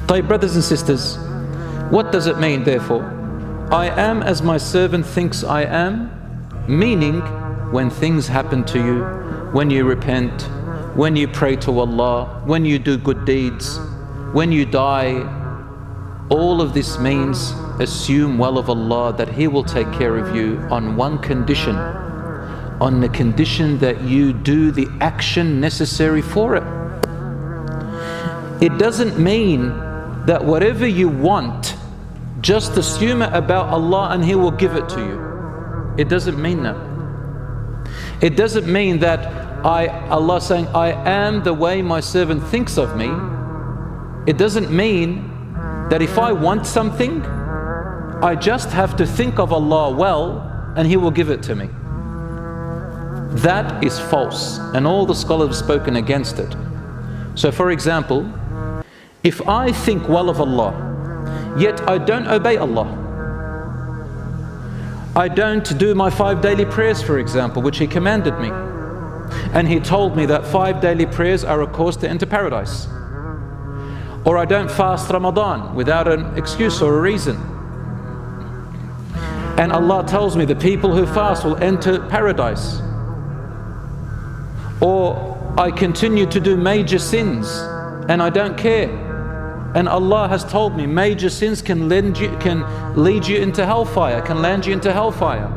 طيب, brothers and sisters, what does it mean therefore? I am as my servant thinks I am, meaning when things happen to you, when you repent, when you pray to Allah, when you do good deeds, when you die, all of this means assume well of Allah that He will take care of you on one condition, on the condition that you do the action necessary for it. It doesn't mean that whatever you want, just assume it about Allah and He will give it to you. It doesn't mean that. It doesn't mean that Allah saying, I am the way my servant thinks of me. It doesn't mean that if I want something, I just have to think of Allah well and He will give it to me. That is false, and all the scholars have spoken against it. So for example, if I think well of Allah, yet I don't obey Allah, I don't do my 5 daily prayers, for example, which He commanded me, and He told me that 5 daily prayers are a course to enter paradise, or I don't fast Ramadan without an excuse or a reason, and Allah tells me the people who fast will enter paradise, or I continue to do major sins and I don't care, and Allah has told me major sins can lead you into hellfire, can land you into hellfire.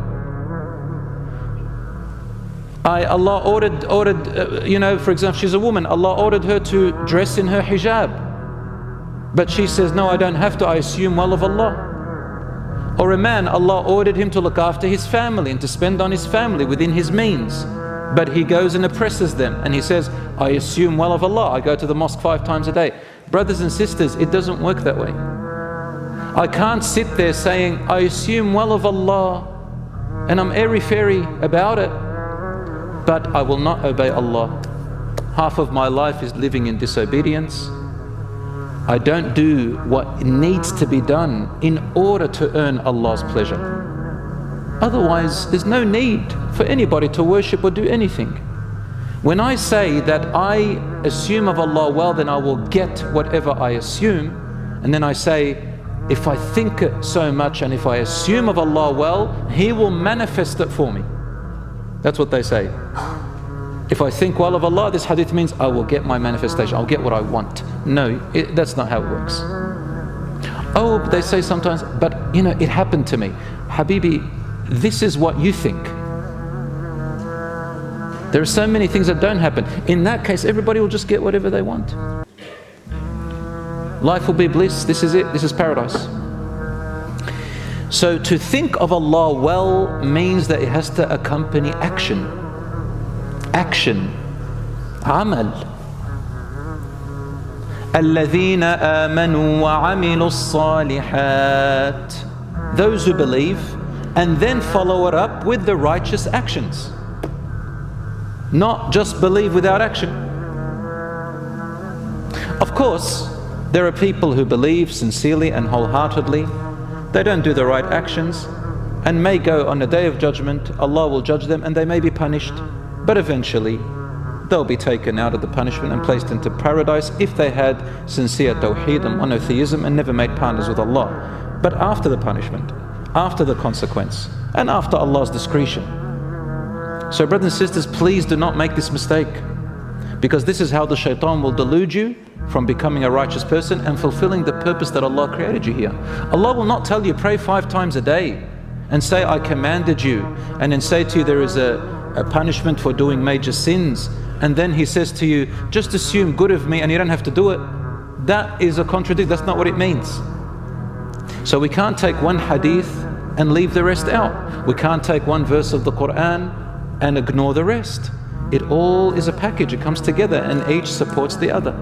Allah ordered, for example, she's a woman, Allah ordered her to dress in her hijab, but she says, no, I don't have to, I assume well of Allah. Or a man, Allah ordered him to look after his family and to spend on his family within his means, but he goes and oppresses them, and he says, I assume well of Allah, I go to the mosque 5 times a day. Brothers and sisters, it doesn't work that way. I can't sit there saying, I assume well of Allah, and I'm airy-fairy about it, but I will not obey Allah. Half of my life is living in disobedience. I don't do what needs to be done in order to earn Allah's pleasure. Otherwise, there's no need for anybody to worship or do anything. When I say that I assume of Allah well, then I will get whatever I assume, and then I say, if I think it so much and if I assume of Allah well, He will manifest it for me. That's what they say. If I think well of Allah, this hadith means I will get my manifestation, I'll get what I want. No, that's not how it works. Oh, they say sometimes, but it happened to me. Habibi, this is what you think. There are so many things that don't happen. In that case, everybody will just get whatever they want. Life will be bliss, this is it, this is paradise. So to think of Allah well means that it has to accompany action. Action. Amal. الَّذِينَ آمَنُوا وَعَمِلُوا الصَّالِحَاتِ. Those who believe and then follow it up with the righteous actions. Not just believe without action. Of course, there are people who believe sincerely and wholeheartedly. They don't do the right actions and may go on the day of judgment. Allah will judge them and they may be punished, but eventually they'll be taken out of the punishment and placed into paradise if they had sincere tawheed and monotheism and never made partners with Allah. But after the punishment, after the consequence, and after Allah's discretion. So brothers and sisters, please do not make this mistake, because this is how the shaitan will delude you from becoming a righteous person and fulfilling the purpose that Allah created you here. Allah will not tell you pray 5 times a day and say I commanded you, and then say to you there is a punishment for doing major sins, and then He says to you just assume good of me and you don't have to do it. That is a contradiction. That's not what it means. So we can't take one hadith and leave the rest out. We can't take one verse of the Quran and ignore the rest. It all is a package, it comes together and each supports the other.